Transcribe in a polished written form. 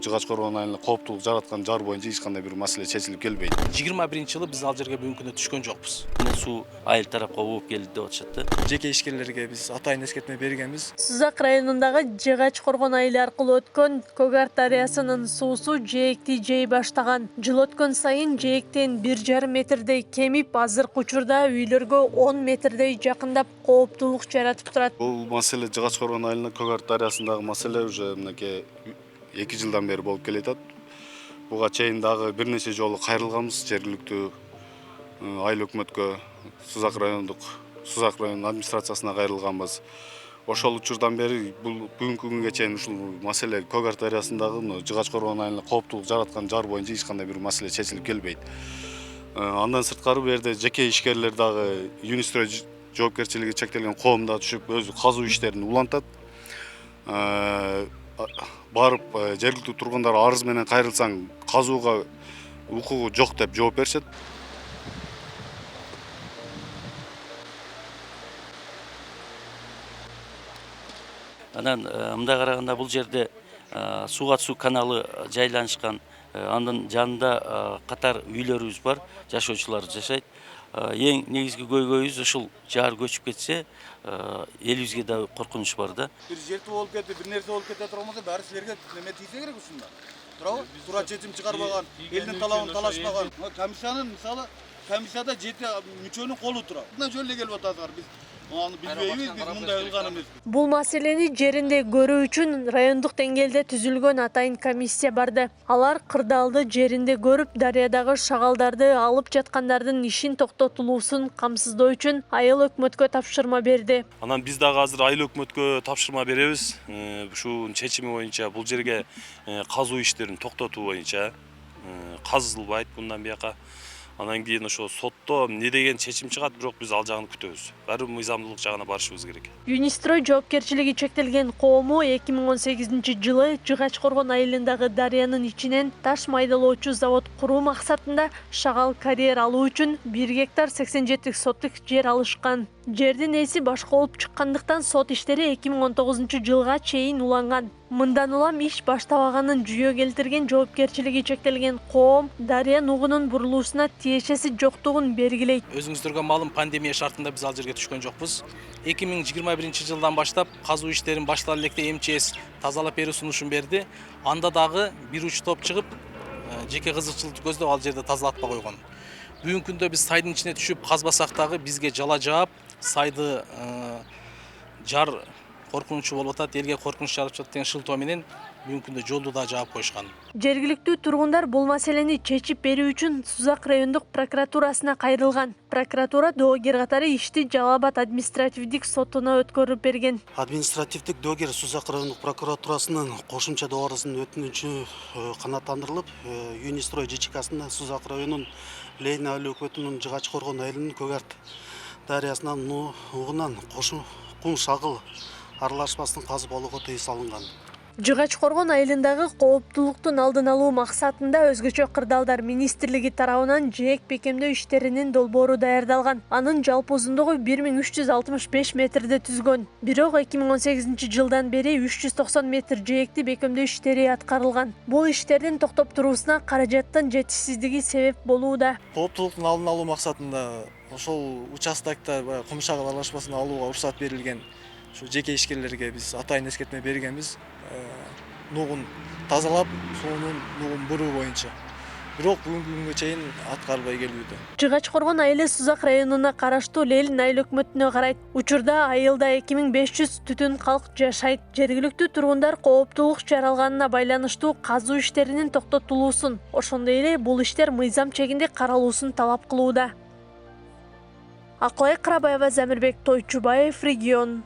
Жыгач Коргон айылына кооптулук жараткан жар боюнча эч кандай бир маселе чечилип келбейт. 21-жылы биз ал жерге бүгүнкү күндө түшкөн жокпуз. Суу айыл тарапка ооп келди деп атышат да. Жеке ишкерлерге биз атайын эскертме бергенбиз. Сузак районундагы Жыгач Коргон айылы аркылуу өткөн Когарт дарыясынын суусу жээкти жей баштаган. Жыл өткөн сайын жээктен 1,5 метрдей кемип, азыркы учурда үйлөргө 10 метрдей жакындап кооптулук жаратып турат. Бул маселе Жыгач Коргон айылына Когарт дарыясындагы маселе уже мынакей 2 жылдан бери болуп келатат. Буга чейин дагы бир нече жолу кайрылганбыз жергиликтүү айыл өкмөткө, Сузак район администрациясына кайрылганбыз. Ошол учурдан бери бул бүгүнкү күнгө чейин ушул маселе Когарт дарыясындагы Жыгач Коргон айылына кооптулук жараткан жар боюнча эч кандай бир маселе чечилип келбейт. Андан сырткары бу жерде жеке ишкерлер дагы Юнистрой жоопкерчилиги чектелген коомдо түшүп өзү казуу иштерин улантат. Барып жергиликтүү тургундар арыз менен кайрылсаң казууга укугу жок деп жооп беришет. Анан мындай караганда бул жерде сууга суу каналы жайланышкан. Анын жанында катар үйлөрүбүз бар, жашоочулар жашайт. Эң негизги көйгөйүбүз ушул жаар көчүп кетсе, элибизге да коркунуч бар да. Бир жертүү болуп кетти, бир нерсе болуп кете турганда баары силерге неме тийсе керек ушунда. Туурабы? Туура чечим чыгарбаган, элдин талабын талашпаган. Комиссиянын мисалы комиссияда 7 мүчөнүн колу турат. Мына жөн эле келип атасыздар. Биз аны билбейбиз, биз мындай кылган эмес. Бул маселени жеринде көрүү үчүн райондук деңгээлде түзүлгөн атайын комиссия барды. Алар кырдаалды жеринде көрүп, дарыядагы шагалдарды алып жаткандардын ишин токтотулуусун камсыздоо үчүн айыл өкмөткө тапшырма берди. Анан биз дагы азыр айыл өкмөткө тапшырма беребиз. Ушунун чечими боюнча бул жерге казуу иштерин токтотуу боюнча казылбайт мындан бияка. Анан кийин ошо сотто эмне деген чечим чыгат, бирок биз ал жагын күтөбүз. Баары мыйзамдуулук жагына барышыбыз керек. Юнистрой жоопкерчилиги чектелген коому 2018-жылы Жыгач Коргон айылындагы дарыянын ичинен таш майдалоочу завод куруу максатында шагал карьер алуу үчүн 1 гектар 87 соттук жер алышкан. Жердин ээси башка болуп чыккандыктан сот иштери 2019-жылга чейин уланган. Мындан улам иш баштабаганын жүйө келтирген жоопкерчилиги чектелген коом дарыя нугунун бурулуусуна тиешеси жоктугун белгилейт. Өзүңүздөргө маалым, пандемия шартында биз ал жерге түшкөн жокпуз. 2021-жылдан баштап казуу иштерин баштала электе МЧС тазалап берүү сунушун берди. Анда дагы бир уч топ чыгып, жеке кызыкчылыкты көздөп ал жерде тазалатпай койгон. Бүгүнкү күндө биз сайдын ичине түшүп казбасак дагы бизге жала жаап, сайды жар коркунучу болуп атат, элге коркунуч жарып жатат деген шылтоо менен бүгүнкү күндө жолду да жаап коюшкан. Жергиликтүү тургундар бул маселени чечип берүү үчүн Сузак райондук прокуратурасына кайрылган. Прокуратура доогер катары ишти Жалал Абад административдик сотуна өткөрүп берген. Административдик доогер Сузак райондук прокуратурасынын кошумча доорусунун өтүнүчү канааттандырылып, Юнистрой ЖЧКсына Сузак районунун Лейин айыл өкмөтүнүн Жыгач Коргон айылынын Когарт дарыясынан нугунан кум шагыл аралашмасын казып алууга тыюу салынган. Жыгач Коргон айылындагы кооптулуктун алдын алуу максатында өзгөчө кырдаалдар министрлиги тарабынан жээк бекемдөө иштеринин долбоору даярдалган. Анын жалпы узундугу 1365 метрди түзгөн. Бирок 2018-жылдан бери 390 метр жээкти бекемдөө иштери аткарылган. Бул иштердин токтоп туруусуна каражаттын жетишсиздиги себеп болууда. Кооптулуктун алдын алуу максатында ошол участокто кум шагыл аралашмасын алууга уруксат берилген. Şu жеке ишкерлерге биз атайын эскертме бергенбиз. Нугун тазалап, сонун нугун буруу боюнча. Бирок бүгүнкү күнгө чейин аткарылбай келүүдө. Жыгач Коргон айылы Сузак районуна караштуу Лейин айыл өкмөтүнө карайт. Учурда айылда 2500 түтүн калк жашайт. Жергиликтүү тургундар кооптулук жаралганына байланыштуу казуу иштеринин токтотулуусун, ошондой эле бул иштер мыйзам чегинде каралуусун талап кылууда. Акылай Карабаева, Замирбек Тойчубаев, Регион.